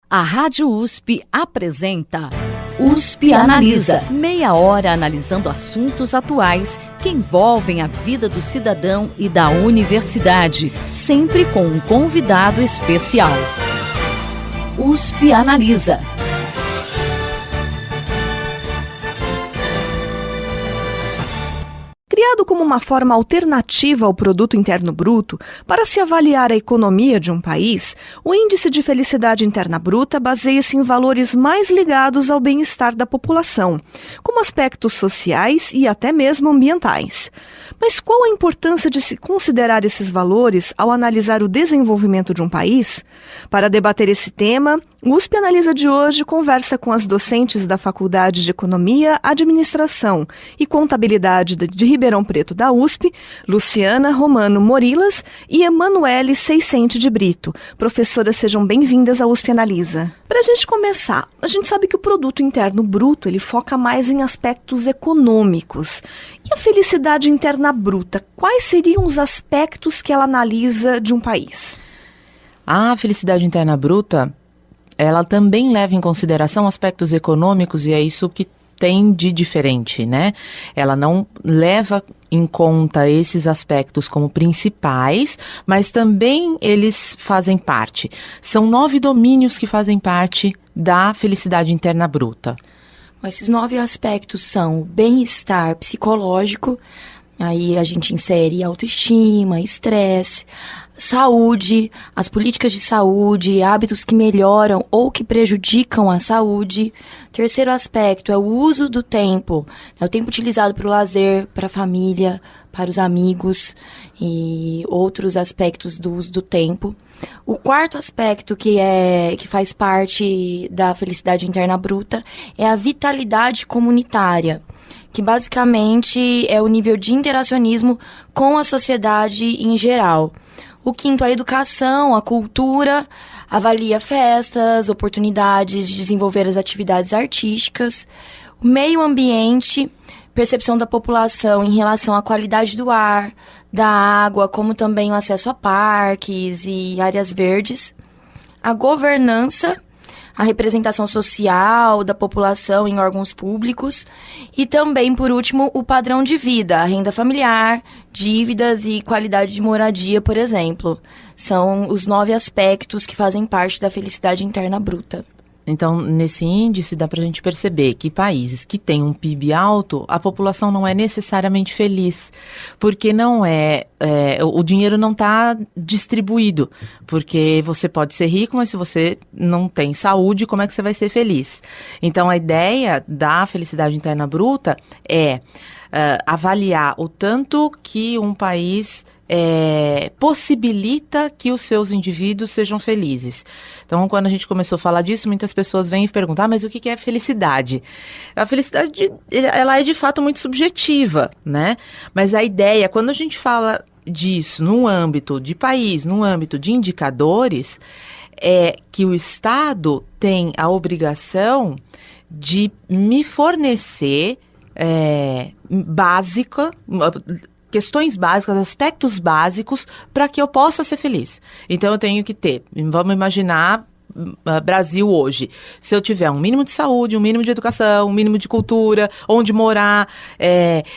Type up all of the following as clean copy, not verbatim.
A Rádio USP apresenta USP Analisa. Meia hora analisando assuntos atuais que envolvem a vida do cidadão e da universidade, sempre com um convidado especial. USP Analisa. Criado como uma forma alternativa ao produto interno bruto para se avaliar a economia de um país, o índice de felicidade interna bruta baseia-se em valores mais ligados ao bem-estar da população, como aspectos sociais e até mesmo ambientais. Mas qual a importância de se considerar esses valores ao analisar o desenvolvimento de um país? Para debater esse tema, o USP Analisa de hoje conversa com as docentes da Faculdade de Economia, Administração e Contabilidade de Ribeirão Preto da USP, Luciana Romano Morilas e Emanuele Seiscente de Brito. Professoras, sejam bem-vindas ao USP Analisa. Para a gente começar, a gente sabe que o produto interno bruto ele foca mais em aspectos econômicos. E a felicidade interna bruta, quais seriam os aspectos que ela analisa de um país? A felicidade interna bruta, ela também leva em consideração aspectos econômicos e é isso que tem de diferente, né? Ela não leva em conta esses aspectos como principais, mas também eles fazem parte. São 9 domínios que fazem parte da felicidade interna bruta. Esses 9 aspectos são o bem-estar psicológico, aí a gente insere autoestima, estresse, saúde, as políticas de saúde, hábitos que melhoram ou que prejudicam a saúde. Terceiro aspecto é o uso do tempo, é o tempo utilizado para o lazer, para a família, para os amigos e outros aspectos do uso do tempo. O quarto aspecto que faz parte da felicidade interna bruta é a vitalidade comunitária, que basicamente é o nível de interacionismo com a sociedade em geral. O quinto, a educação, a cultura, avalia festas, oportunidades de desenvolver as atividades artísticas. O meio ambiente, percepção da população em relação à qualidade do ar, da água, como também o acesso a parques e áreas verdes. A governança, a representação social da população em órgãos públicos e também, por último, o padrão de vida, a renda familiar, dívidas e qualidade de moradia, por exemplo. São os 9 aspectos que fazem parte da felicidade interna bruta. Então, nesse índice dá para a gente perceber que países que têm um PIB alto, a população não é necessariamente feliz, porque o dinheiro não está distribuído, porque você pode ser rico, mas se você não tem saúde, como é que você vai ser feliz? Então, a ideia da felicidade interna bruta é avaliar o tanto que um país possibilita que os seus indivíduos sejam felizes. Então, quando a gente começou a falar disso, muitas pessoas vêm e perguntam, mas o que é felicidade? A felicidade, ela é de fato muito subjetiva, né? Mas a ideia, quando a gente fala disso num âmbito de país, num âmbito de indicadores, é que o Estado tem a obrigação de me fornecer questões básicas, aspectos básicos para que eu possa ser feliz. Então, eu tenho que ter, vamos imaginar Brasil hoje, se eu tiver um mínimo de saúde, um mínimo de educação, um mínimo de cultura, onde morar,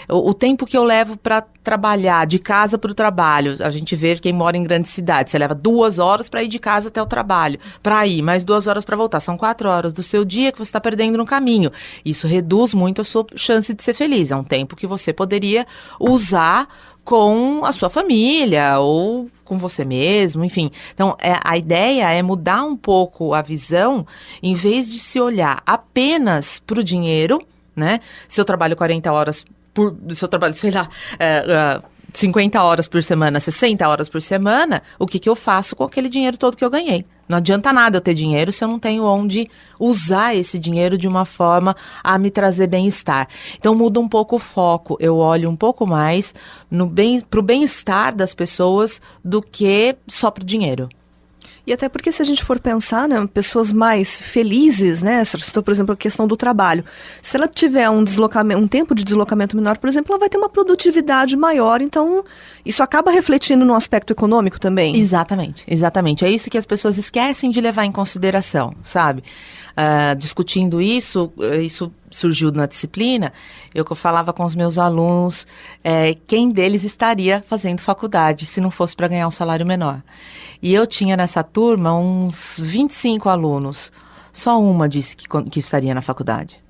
o tempo que eu levo para trabalhar, de casa para o trabalho, a gente vê quem mora em grandes cidades, você leva 2 horas para ir de casa até o trabalho, para ir, mais 2 horas para voltar, são 4 horas do seu dia que você está perdendo no caminho. Isso reduz muito a sua chance de ser feliz, é um tempo que você poderia usar com a sua família ou com você mesmo, enfim. Então, a ideia é mudar um pouco a visão, em vez de se olhar apenas para o dinheiro, né? Se eu trabalho 40 horas se eu trabalho, 50 horas por semana, 60 horas por semana, o que eu faço com aquele dinheiro todo que eu ganhei? Não adianta nada eu ter dinheiro se eu não tenho onde usar esse dinheiro de uma forma a me trazer bem-estar. Então muda um pouco o foco, eu olho um pouco mais para o bem-estar das pessoas do que só para o dinheiro. E até porque se a gente for pensar, né, pessoas mais felizes, né, se citou, por exemplo, a questão do trabalho, se ela tiver um tempo de deslocamento menor, por exemplo, ela vai ter uma produtividade maior, então isso acaba refletindo no aspecto econômico também. Exatamente, exatamente. É isso que as pessoas esquecem de levar em consideração, sabe? Discutindo isso surgiu na disciplina, eu falava com os meus alunos quem deles estaria fazendo faculdade se não fosse para ganhar um salário menor. E eu tinha nessa turma uns 25 alunos, só uma disse que estaria na faculdade.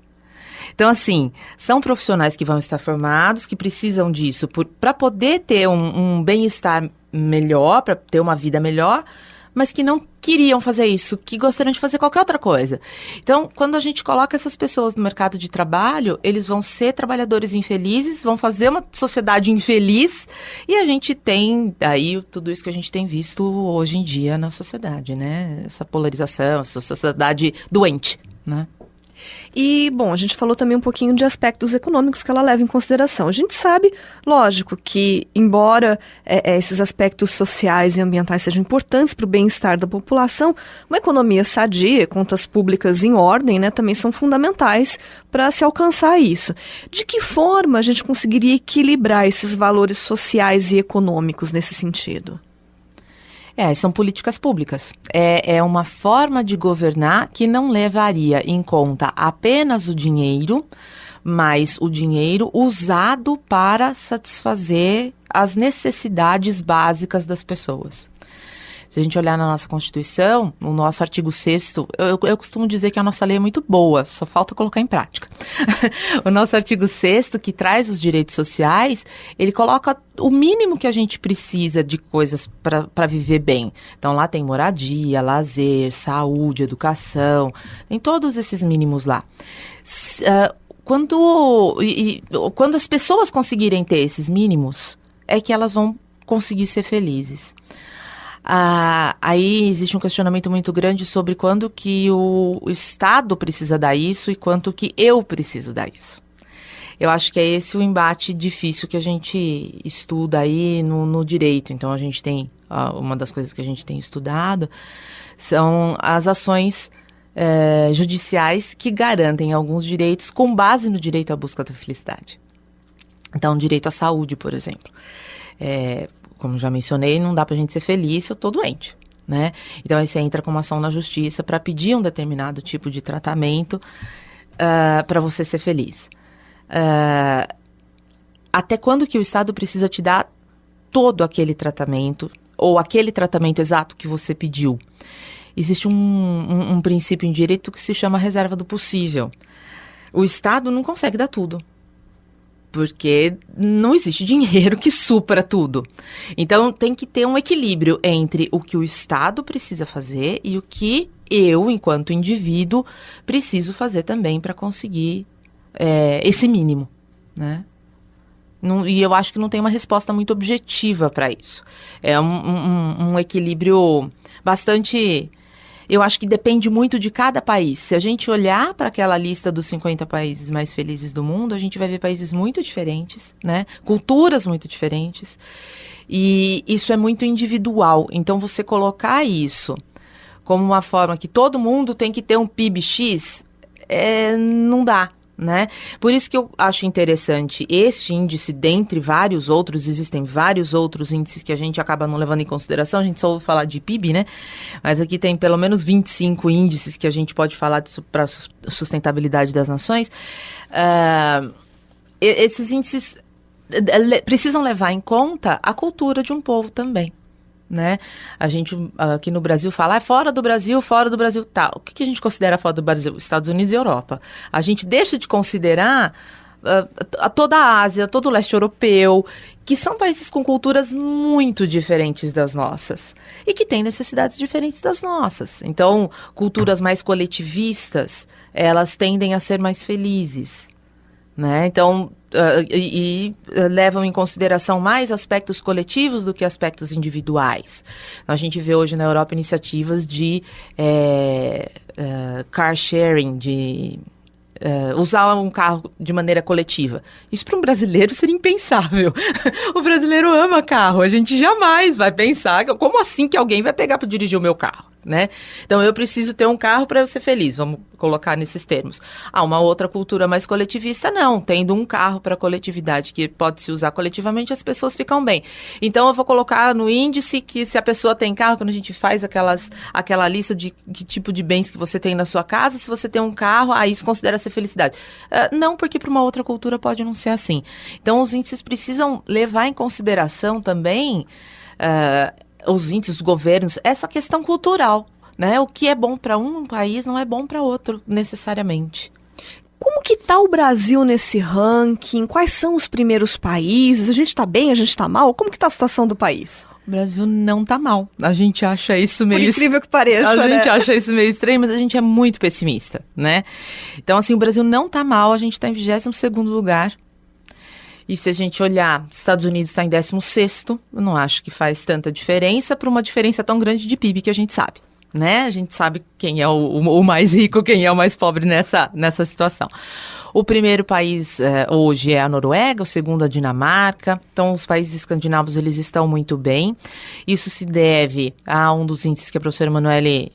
Então, assim, são profissionais que vão estar formados, que precisam disso para poder ter um bem-estar melhor, para ter uma vida melhor, mas que não queriam fazer isso, que gostariam de fazer qualquer outra coisa. Então, quando a gente coloca essas pessoas no mercado de trabalho, eles vão ser trabalhadores infelizes, vão fazer uma sociedade infeliz, e a gente tem aí tudo isso que a gente tem visto hoje em dia na sociedade, né? Essa polarização, essa sociedade doente, né? E, bom, a gente falou também um pouquinho de aspectos econômicos que ela leva em consideração. A gente sabe, lógico, que embora esses aspectos sociais e ambientais sejam importantes para o bem-estar da população, uma economia sadia, contas públicas em ordem, né, também são fundamentais para se alcançar isso. De que forma a gente conseguiria equilibrar esses valores sociais e econômicos nesse sentido? São políticas públicas. É uma forma de governar que não levaria em conta apenas o dinheiro, mas o dinheiro usado para satisfazer as necessidades básicas das pessoas. Se a gente olhar na nossa Constituição, no nosso artigo 6º, eu costumo dizer que a nossa lei é muito boa, só falta colocar em prática. O nosso artigo 6º, que traz os direitos sociais, ele coloca o mínimo que a gente precisa de coisas para viver bem. Então, lá tem moradia, lazer, saúde, educação, tem todos esses mínimos lá. Quando as pessoas conseguirem ter esses mínimos, é que elas vão conseguir ser felizes. Aí existe um questionamento muito grande sobre quando que o Estado precisa dar isso e quanto que eu preciso dar isso. Eu acho que é esse o embate difícil que a gente estuda aí no direito. Então, a gente tem, uma das coisas que a gente tem estudado são as ações judiciais que garantem alguns direitos com base no direito à busca da felicidade. Então, direito à saúde, por exemplo. Como já mencionei, não dá pra gente ser feliz se eu tô doente, né? Então, aí você entra com uma ação na justiça para pedir um determinado tipo de tratamento para você ser feliz. Até quando que o Estado precisa te dar todo aquele tratamento, ou aquele tratamento exato que você pediu? Existe um princípio em direito que se chama reserva do possível. O Estado não consegue dar tudo, porque não existe dinheiro que supra tudo. Então, tem que ter um equilíbrio entre o que o Estado precisa fazer e o que eu, enquanto indivíduo, preciso fazer também para conseguir esse mínimo, né? E eu acho que não tem uma resposta muito objetiva para isso. É um equilíbrio bastante... Eu acho que depende muito de cada país. Se a gente olhar para aquela lista dos 50 países mais felizes do mundo, a gente vai ver países muito diferentes, né? Culturas muito diferentes. E isso é muito individual. Então, você colocar isso como uma forma que todo mundo tem que ter um PIB X, não dá, né? Por isso que eu acho interessante este índice, dentre vários outros, existem vários outros índices que a gente acaba não levando em consideração, a gente só ouve falar de PIB, né? Mas aqui tem pelo menos 25 índices que a gente pode falar para a sustentabilidade das nações. Esses índices precisam levar em conta a cultura de um povo também, né? A gente aqui no Brasil fala fora do Brasil, tá. O que a gente considera fora do Brasil? Estados Unidos e Europa. A gente deixa de considerar toda a Ásia, todo o leste europeu, que são países com culturas muito diferentes das nossas e que têm necessidades diferentes das nossas. Então, culturas mais coletivistas, elas tendem a ser mais felizes, né? Então, levam em consideração mais aspectos coletivos do que aspectos individuais. A gente vê hoje na Europa iniciativas de car sharing, de usar um carro de maneira coletiva. Isso para um brasileiro seria impensável. O brasileiro ama carro, a gente jamais vai pensar, como assim que alguém vai pegar para dirigir o meu carro? né? Então, eu preciso ter um carro para eu ser feliz, vamos colocar nesses termos. Uma outra cultura mais coletivista, não. Tendo um carro para a coletividade, que pode se usar coletivamente, as pessoas ficam bem. Então, eu vou colocar no índice que se a pessoa tem carro, quando a gente faz aquela lista de que tipo de bens que você tem na sua casa, se você tem um carro, isso considera ser felicidade. Não, porque para uma outra cultura pode não ser assim. Então, os índices precisam levar em consideração também... os índices, os governos, essa questão cultural, né? O que é bom para um país não é bom para outro, necessariamente. Como que está o Brasil nesse ranking? Quais são os primeiros países? A gente está bem? A gente está mal? Como que está a situação do país? O Brasil não está mal. A gente acha isso meio... Por incrível que pareça, A gente acha isso meio estranho, mas a gente é muito pessimista, né? Então, assim, o Brasil não está mal, a gente está em 22º lugar. E se a gente olhar, os Estados Unidos está em 16º, eu não acho que faz tanta diferença para uma diferença tão grande de PIB que a gente sabe, né? A gente sabe quem é o mais rico, quem é o mais pobre nessa situação. O primeiro país hoje é a Noruega, o segundo a Dinamarca. Então, os países escandinavos, eles estão muito bem. Isso se deve a um dos índices que a professora Emanuele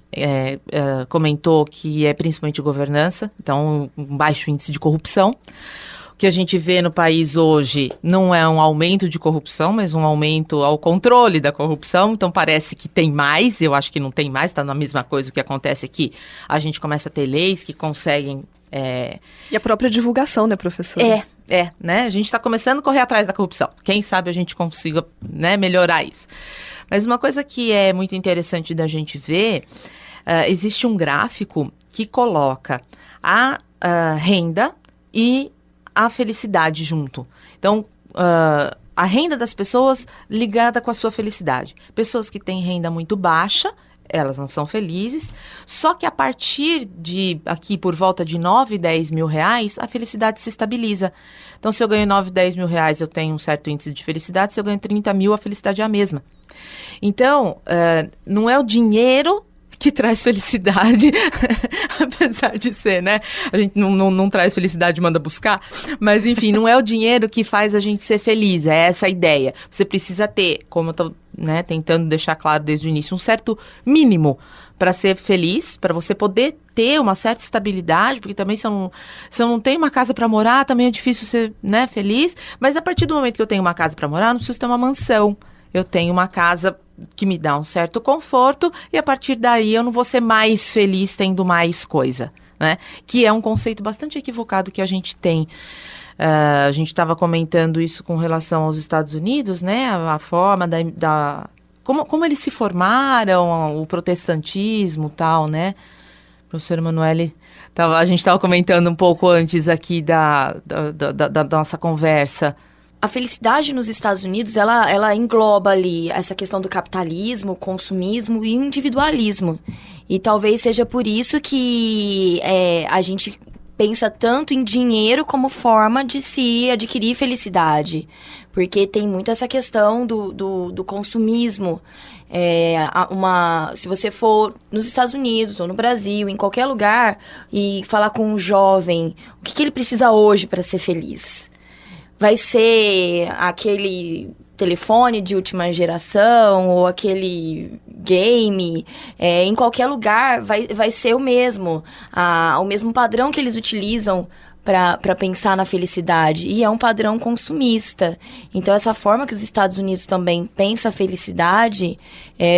comentou, que é principalmente governança. Então, um baixo índice de corrupção. O que a gente vê no país hoje não é um aumento de corrupção, mas um aumento ao controle da corrupção. Então, parece que tem mais, eu acho que não tem mais, está na mesma coisa. O que acontece aqui, a gente começa a ter leis que conseguem... E a própria divulgação, né, professora? Né? A gente está começando a correr atrás da corrupção. Quem sabe a gente consiga, né, melhorar isso. Mas uma coisa que é muito interessante da gente ver, existe um gráfico que coloca a renda e a felicidade junto. Então, a renda das pessoas ligada com a sua felicidade. Pessoas que têm renda muito baixa, elas não são felizes, só que a partir de, aqui, por volta de 9, 10 mil reais, a felicidade se estabiliza. Então, se eu ganho 9, 10 mil reais, eu tenho um certo índice de felicidade, se eu ganho 30 mil, a felicidade é a mesma. Então, não é o dinheiro que traz felicidade, apesar de ser, né? A gente não traz felicidade, manda buscar, mas enfim, não é o dinheiro que faz a gente ser feliz, é essa a ideia. Você precisa ter, como eu tô, né, tentando deixar claro desde o início, um certo mínimo para ser feliz, para você poder ter uma certa estabilidade, porque também se eu não tenho uma casa para morar, também é difícil ser, né, feliz, mas a partir do momento que eu tenho uma casa para morar, eu não preciso ter uma mansão, eu tenho uma casa que me dá um certo conforto e a partir daí eu não vou ser mais feliz tendo mais coisa, né? Que é um conceito bastante equivocado que a gente tem. A gente estava comentando isso com relação aos Estados Unidos, né? A forma como eles se formaram, o protestantismo e tal, né? Professora Emanuele, a gente estava comentando um pouco antes aqui da nossa conversa. A felicidade nos Estados Unidos, ela engloba ali essa questão do capitalismo, consumismo e individualismo. E talvez seja por isso que a gente pensa tanto em dinheiro como forma de se adquirir felicidade. Porque tem muito essa questão do consumismo. Se você for nos Estados Unidos ou no Brasil, em qualquer lugar, e falar com um jovem, o que ele precisa hoje para ser feliz? Vai ser aquele telefone de última geração ou aquele game, em qualquer lugar vai ser o mesmo padrão que eles utilizam para pensar na felicidade, e é um padrão consumista. Então, essa forma que os Estados Unidos também pensam a felicidade,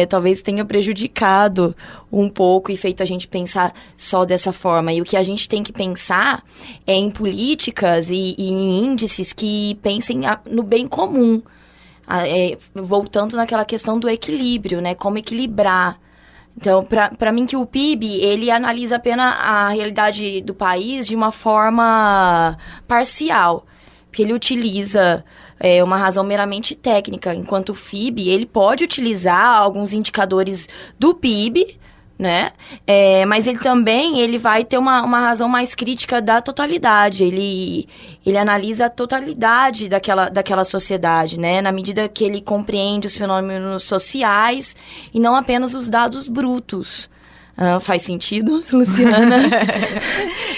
talvez tenha prejudicado um pouco e feito a gente pensar só dessa forma. E o que a gente tem que pensar é em políticas e em índices que pensem no bem comum. Voltando naquela questão do equilíbrio, né? Como equilibrar. Então, para mim que o PIB, ele analisa apenas a realidade do país de uma forma parcial. Porque ele utiliza uma razão meramente técnica, enquanto o FIB, ele pode utilizar alguns indicadores do PIB, né? Mas ele vai ter uma razão mais crítica da totalidade. Ele analisa a totalidade daquela sociedade, né? Na medida que ele compreende os fenômenos sociais e não apenas os dados brutos. Faz sentido, Luciana?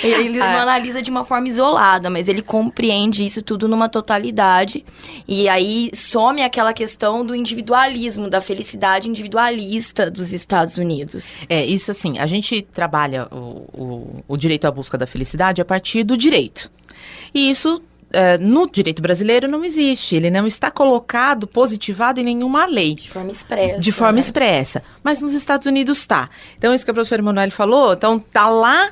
Ele não analisa de uma forma isolada, mas ele compreende isso tudo numa totalidade. E aí some aquela questão do individualismo, da felicidade individualista dos Estados Unidos. Isso assim, a gente trabalha o direito à busca da felicidade a partir do direito. E isso, no direito brasileiro, não existe. Ele não está colocado, positivado em nenhuma lei. De forma expressa. De forma expressa. Mas nos Estados Unidos está. Então, isso que a professora Emanuele falou, então está lá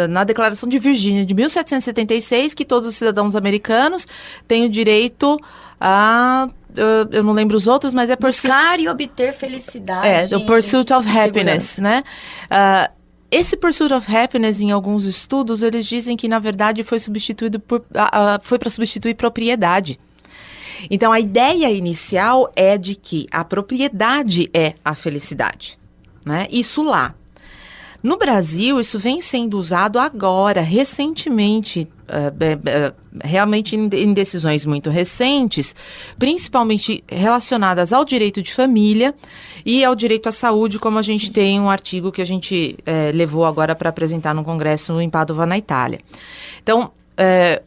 na Declaração de Virgínia de 1776, que todos os cidadãos americanos têm o direito a... eu não lembro os outros, mas é... buscar e obter felicidade. O Pursuit of Happiness, né? Esse Pursuit of Happiness, em alguns estudos, eles dizem que, na verdade, foi para substituir propriedade. Então, a ideia inicial é de que a propriedade é a felicidade, né? Isso lá. No Brasil, isso vem sendo usado agora, recentemente, realmente em decisões muito recentes, principalmente relacionadas ao direito de família e ao direito à saúde, como a gente tem um artigo que a gente levou agora para apresentar no Congresso em Padova, na Itália. Então,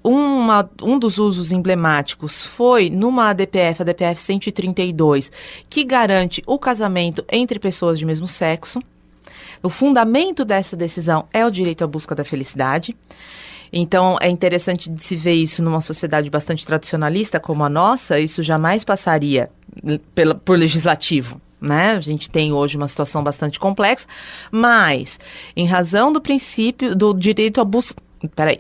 um dos usos emblemáticos foi numa ADPF, a ADPF 132, que garante o casamento entre pessoas de mesmo sexo. O fundamento dessa decisão é o direito à busca da felicidade. Então, é interessante de se ver isso numa sociedade bastante tradicionalista como a nossa. Isso jamais passaria por legislativo, né? A gente tem hoje uma situação bastante complexa, mas em razão do princípio do direito à busca...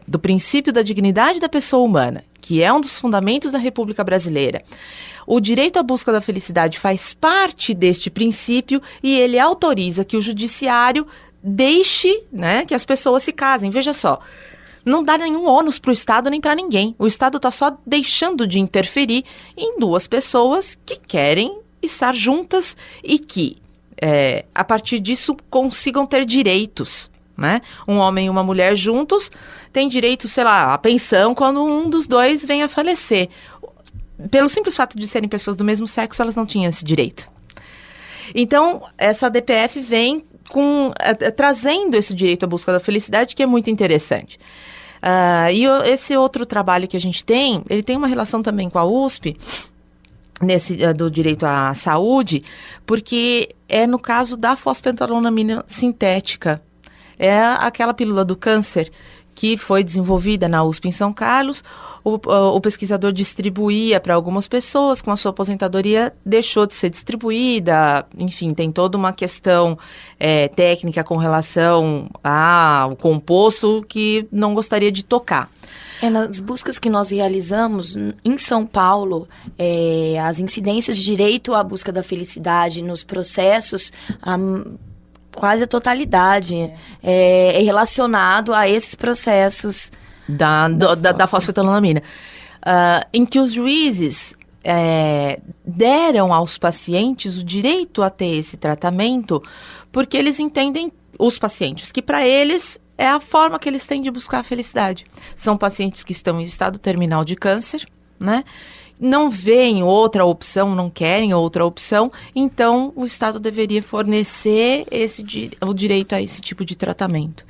do princípio da dignidade da pessoa humana, que é um dos fundamentos da República Brasileira, o direito à busca da felicidade faz parte deste princípio e ele autoriza que o judiciário deixe, né, que as pessoas se casem. Veja só, não dá nenhum ônus para o Estado nem para ninguém. O Estado está só deixando de interferir em duas pessoas que querem estar juntas e que, a partir disso, consigam ter direitos. Né? Um homem e uma mulher juntos têm direito, sei lá, à pensão quando um dos dois vem a falecer. Pelo simples fato de serem pessoas do mesmo sexo, elas não tinham esse direito. Então, essa DPF vem trazendo esse direito à busca da felicidade, que é muito interessante. Esse outro trabalho que a gente tem, ele tem uma relação também com a USP, do direito à saúde, porque é no caso da fosfetanolamina sintética. É aquela pílula do câncer que foi desenvolvida na USP em São Carlos. O pesquisador distribuía para algumas pessoas, com a sua aposentadoria deixou de ser distribuída. Enfim, tem toda uma questão técnica com relação ao composto que não gostaria de tocar. Nas buscas que nós realizamos em São Paulo, as incidências de direito à busca da felicidade nos processos... quase a totalidade é relacionado a esses processos da fosfetanolamina, em que os juízes deram aos pacientes o direito a ter esse tratamento, porque eles entendem, os pacientes, que para eles é a forma que eles têm de buscar a felicidade. São pacientes que estão em estado terminal de câncer, né? Não veem outra opção, não querem outra opção, então o Estado deveria fornecer o direito a esse tipo de tratamento.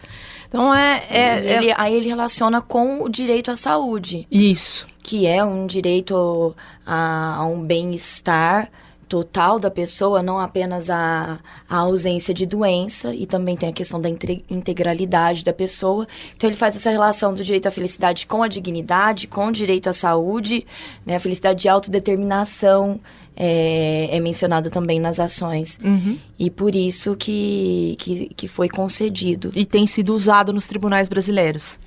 Então, Aí ele relaciona com o direito à saúde. Isso. Que é um direito a um bem-estar total da pessoa, não apenas a ausência de doença, e também tem a questão da integralidade da pessoa. Então, ele faz essa relação do direito à felicidade com a dignidade, com o direito à saúde, né? A felicidade de autodeterminação é mencionada também nas ações. Uhum. E por isso que foi concedido. E tem sido usado nos tribunais brasileiros.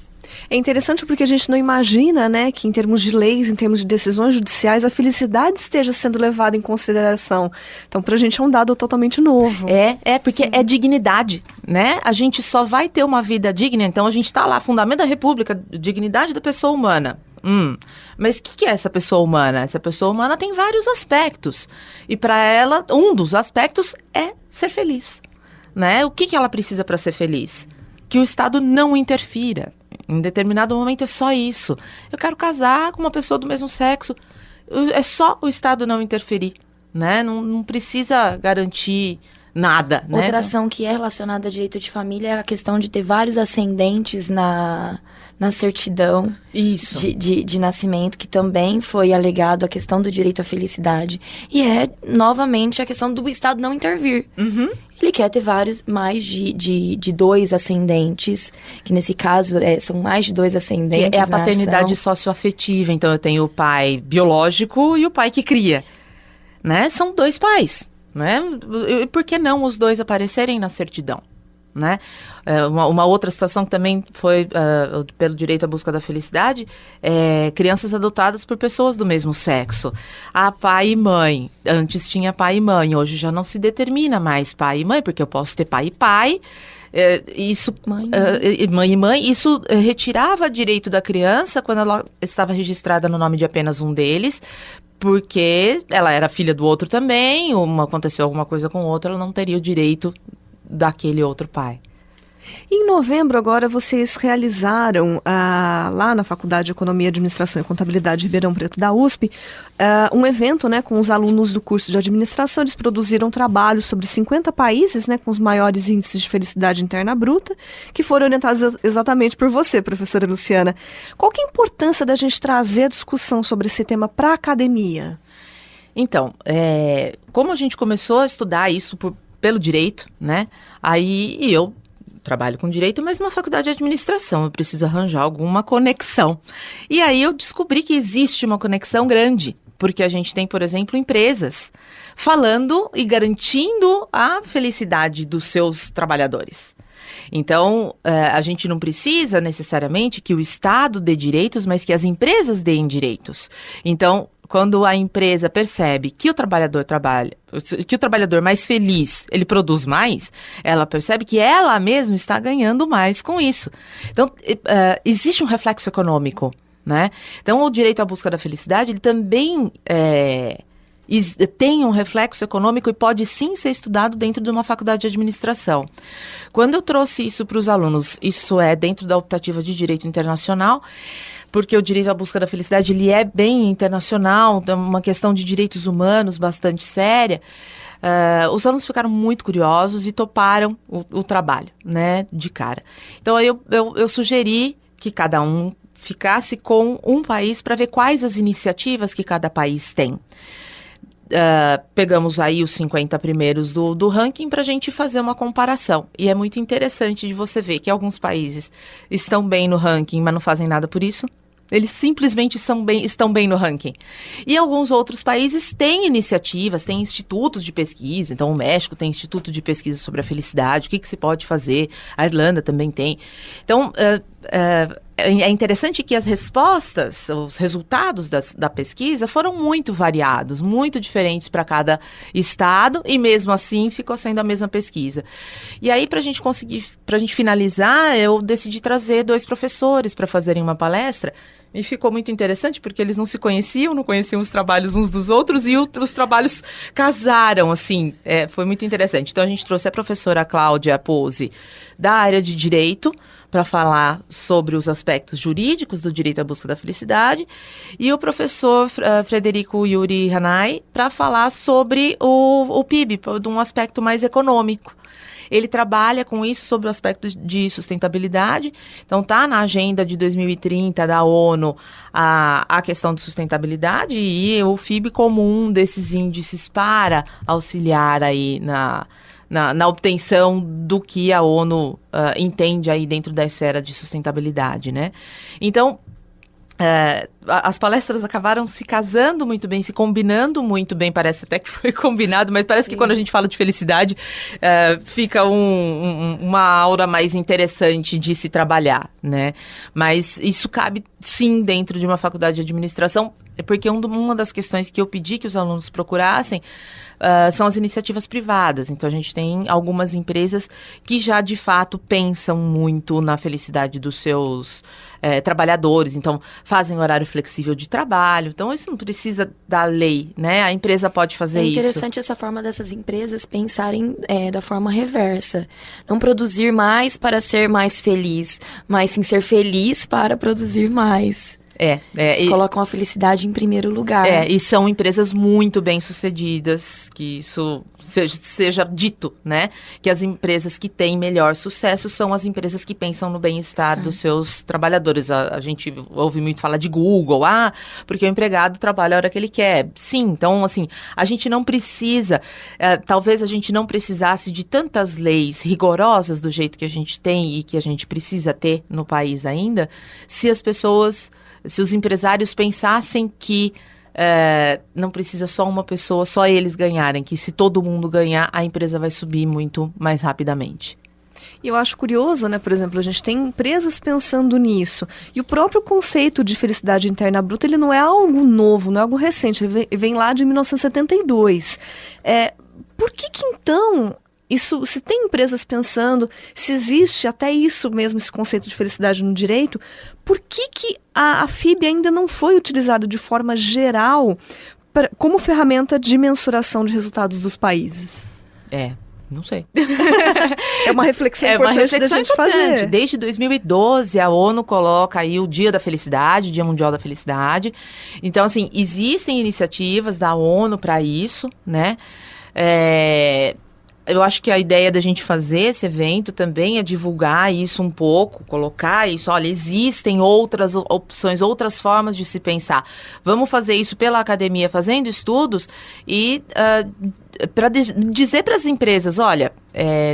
É interessante porque a gente não imagina, né, que em termos de leis, em termos de decisões judiciais, a felicidade esteja sendo levada em consideração. Então, pra gente é um dado totalmente novo. Porque é dignidade, né? A gente só vai ter uma vida digna, então a gente tá lá, fundamento da República, dignidade da pessoa humana. Mas o que é essa pessoa humana? Essa pessoa humana tem vários aspectos. E para ela, um dos aspectos é ser feliz, né? O que ela precisa para ser feliz? Que o Estado não interfira. Em determinado momento é só isso. Eu quero casar com uma pessoa do mesmo sexo. É só o Estado não interferir, né? Não precisa garantir nada, né? Outra ação que é relacionada a direito de família é a questão de ter vários ascendentes na certidão Isso. de nascimento, que também foi alegado a questão do direito à felicidade. E é, novamente, a questão do Estado não intervir. Uhum. Ele quer ter mais de 2 ascendentes, que nesse caso são mais de 2 ascendentes. Que é a paternidade socioafetiva. Então, eu tenho o pai biológico e o pai que cria. Né? São 2 pais. Né? E por que não os 2 aparecerem na certidão? Né? Uma outra situação que também foi pelo direito à busca da felicidade é crianças adotadas por pessoas do mesmo sexo. Há pai e mãe. Antes tinha pai e mãe, hoje já não se determina mais pai e mãe, porque eu posso ter pai e pai. Mãe e mãe. Isso retirava direito da criança quando ela estava registrada no nome de apenas um deles, porque ela era filha do outro também, aconteceu alguma coisa com o outro, ela não teria o direito daquele outro pai. Em novembro, agora, vocês realizaram, lá na Faculdade de Economia, Administração e Contabilidade de Ribeirão Preto da USP, um evento, né, com os alunos do curso de administração. Eles produziram trabalhos sobre 50 países, né, com os maiores índices de felicidade interna bruta, que foram orientados exatamente por você, professora Luciana. Qual que é a importância da gente trazer a discussão sobre esse tema para a academia? Então, como a gente começou a estudar isso pelo direito, né, aí eu trabalho com direito, mas numa faculdade de administração, eu preciso arranjar alguma conexão. E aí eu descobri que existe uma conexão grande, porque a gente tem, por exemplo, empresas falando e garantindo a felicidade dos seus trabalhadores. Então, a gente não precisa necessariamente que o Estado dê direitos, mas que as empresas deem direitos. Então, quando a empresa percebe que o trabalhador mais feliz, ele produz mais, ela percebe que ela mesma está ganhando mais com isso. Então, existe um reflexo econômico, né? Então, o direito à busca da felicidade, ele também tem um reflexo econômico e pode sim ser estudado dentro de uma faculdade de administração. Quando eu trouxe isso para os alunos, isso é dentro da optativa de direito internacional, porque o direito à busca da felicidade, ele é bem internacional, é uma questão de direitos humanos bastante séria. Os alunos ficaram muito curiosos e toparam o trabalho, né, de cara. Então, eu sugeri que cada um ficasse com um país para ver quais as iniciativas que cada país tem. Pegamos aí os 50 primeiros do ranking para a gente fazer uma comparação. E é muito interessante de você ver que alguns países estão bem no ranking, mas não fazem nada por isso. Eles simplesmente estão bem no ranking. E alguns outros países têm iniciativas, têm institutos de pesquisa. Então, o México tem instituto de pesquisa sobre a felicidade, o que se pode fazer. A Irlanda também tem. Então, é interessante que as respostas, os resultados da pesquisa foram muito variados, muito diferentes para cada estado, e mesmo assim ficou sendo a mesma pesquisa. E aí, para a gente finalizar, eu decidi trazer 2 professores para fazerem uma palestra. E ficou muito interessante, porque eles não se conheciam, não conheciam os trabalhos uns dos outros, e os trabalhos casaram, assim, foi muito interessante. Então, a gente trouxe a professora Cláudia Pose, da área de Direito, para falar sobre os aspectos jurídicos do direito à busca da felicidade, e o professor Frederico Yuri Hanai, para falar sobre o PIB, de um aspecto mais econômico. Ele trabalha com isso sobre o aspecto de sustentabilidade. Então, está na agenda de 2030 da ONU a questão de sustentabilidade, e o FIB como um desses índices para auxiliar aí na obtenção do que a ONU entende aí dentro da esfera de sustentabilidade, né? Então, as palestras acabaram se casando muito bem, se combinando muito bem, parece até que foi combinado, mas parece que quando a gente fala de felicidade, fica uma aura mais interessante de se trabalhar, né? Mas isso cabe sim dentro de uma faculdade de administração, porque uma das questões que eu pedi que os alunos procurassem são as iniciativas privadas. Então, a gente tem algumas empresas que já, de fato, pensam muito na felicidade dos seus trabalhadores. Então, fazem horário flexível de trabalho. Então, isso não precisa da lei, né? A empresa pode fazer isso. É interessante essa forma dessas empresas pensarem da forma reversa. Não produzir mais para ser mais feliz, mas sim ser feliz para produzir mais. Eles colocam a felicidade em primeiro lugar. E são empresas muito bem-sucedidas, que isso seja dito, né? Que as empresas que têm melhor sucesso são as empresas que pensam no bem-estar dos seus trabalhadores. A gente ouve muito falar de Google, porque o empregado trabalha a hora que ele quer. Sim, então, assim, a gente não precisa, talvez a gente não precisasse de tantas leis rigorosas do jeito que a gente tem e que a gente precisa ter no país ainda, se os empresários pensassem que não precisa só uma pessoa, só eles ganharem, que se todo mundo ganhar, a empresa vai subir muito mais rapidamente. E eu acho curioso, né? Por exemplo, a gente tem empresas pensando nisso. E o próprio conceito de felicidade interna bruta, ele não é algo novo, não é algo recente, vem lá de 1972. Por que então... Isso, se tem empresas pensando, se existe até isso mesmo, esse conceito de felicidade no direito, por que a FIB ainda não foi utilizada de forma geral como ferramenta de mensuração de resultados dos países? Não sei. É uma reflexão importante da gente fazer. Desde 2012, a ONU coloca aí o Dia da Felicidade, Dia Mundial da Felicidade. Então, assim, existem iniciativas da ONU para isso, né? Eu acho que a ideia da gente fazer esse evento também é divulgar isso um pouco, colocar isso, olha, existem outras opções, outras formas de se pensar. Vamos fazer isso pela academia, fazendo estudos e para dizer para as empresas, olha,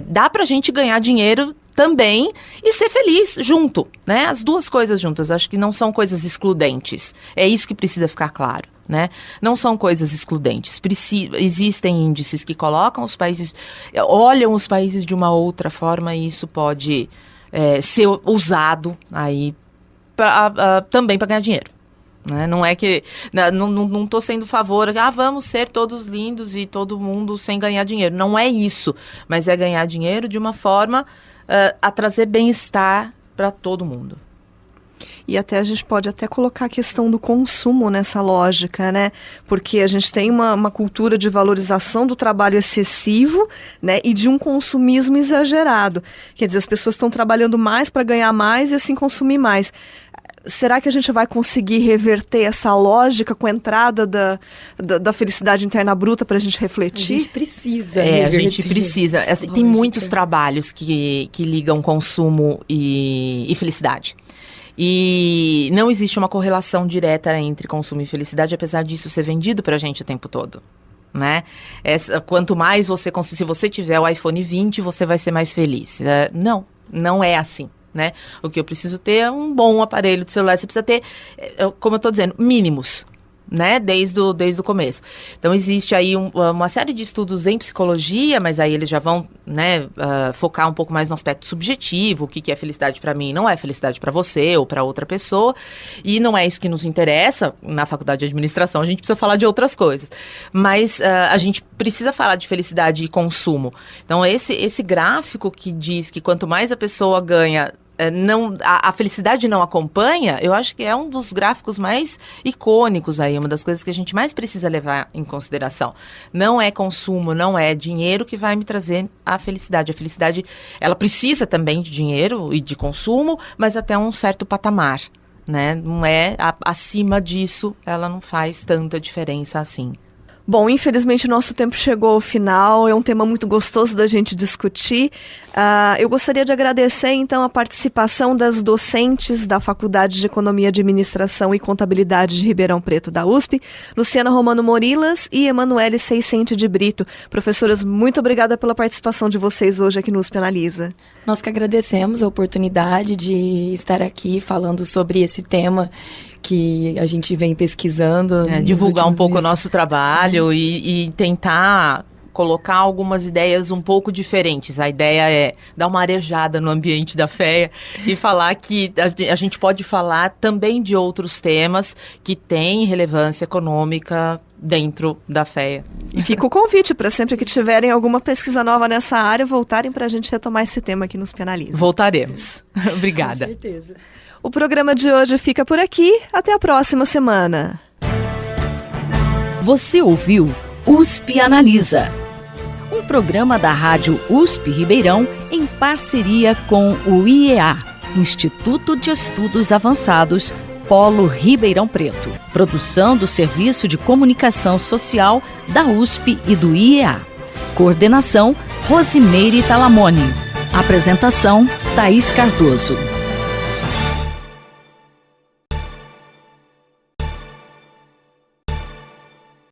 dá para a gente ganhar dinheiro também e ser feliz junto, né? As duas coisas juntas, acho que não são coisas excludentes. É isso que precisa ficar claro, né? Não são coisas excludentes. Existem índices que colocam os países, olham os países de uma outra forma e isso pode ser usado aí também para ganhar dinheiro. Né? Não é que... Não estou sendo favor, vamos ser todos lindos e todo mundo sem ganhar dinheiro. Não é isso, mas é ganhar dinheiro de uma forma a trazer bem-estar para todo mundo. E até a gente pode até colocar a questão do consumo nessa lógica, né? Porque a gente tem uma cultura de valorização do trabalho excessivo, né? E de um consumismo exagerado. Quer dizer, as pessoas estão trabalhando mais para ganhar mais e assim consumir mais. Será que a gente vai conseguir reverter essa lógica com a entrada da felicidade interna bruta para a gente refletir? A gente precisa. A gente precisa. Tem muitos trabalhos que ligam consumo e felicidade. E não existe uma correlação direta entre consumo e felicidade, apesar disso ser vendido para a gente o tempo todo. Né? Quanto mais você consumir, se você tiver o iPhone 20, você vai ser mais feliz. Não é assim. Né? O que eu preciso ter é um bom aparelho de celular. Você precisa ter, como eu estou dizendo, mínimos, né? Desde o começo. Então, existe aí uma série de estudos em psicologia, mas aí eles já vão, né, focar um pouco mais no aspecto subjetivo, o que é felicidade para mim não é felicidade para você ou para outra pessoa, e não é isso que nos interessa. Na faculdade de administração, a gente precisa falar de outras coisas. Mas a gente precisa falar de felicidade e consumo. Então, esse gráfico que diz que quanto mais a pessoa ganha, a felicidade não acompanha, eu acho que é um dos gráficos mais icônicos aí, uma das coisas que a gente mais precisa levar em consideração. Não é consumo, não é dinheiro que vai me trazer a felicidade. A felicidade, ela precisa também de dinheiro e de consumo, mas até um certo patamar, né? Não é, acima disso, ela não faz tanta diferença assim. Bom, infelizmente o nosso tempo chegou ao final, é um tema muito gostoso da gente discutir. Eu gostaria de agradecer, então, a participação das docentes da Faculdade de Economia, Administração e Contabilidade de Ribeirão Preto, da USP, Luciana Romano Morilas e Emanuele Seiscente de Brito. Professoras, muito obrigada pela participação de vocês hoje aqui no USP Analisa. Nós que agradecemos a oportunidade de estar aqui falando sobre esse tema que a gente vem pesquisando. Divulgar um pouco o nosso trabalho e tentar colocar algumas ideias um pouco diferentes. A ideia é dar uma arejada no ambiente da FEA e falar que a gente pode falar também de outros temas que têm relevância econômica dentro da FEA. E fica o convite para sempre que tiverem alguma pesquisa nova nessa área, voltarem para a gente retomar esse tema aqui nos Penaliza. Voltaremos. Obrigada. Com certeza. O programa de hoje fica por aqui. Até a próxima semana. Você ouviu USP Analisa, um programa da Rádio USP Ribeirão em parceria com o IEA, Instituto de Estudos Avançados, Polo Ribeirão Preto. Produção do Serviço de Comunicação Social da USP e do IEA. Coordenação, Rosimeire Talamone. Apresentação, Thaís Cardoso.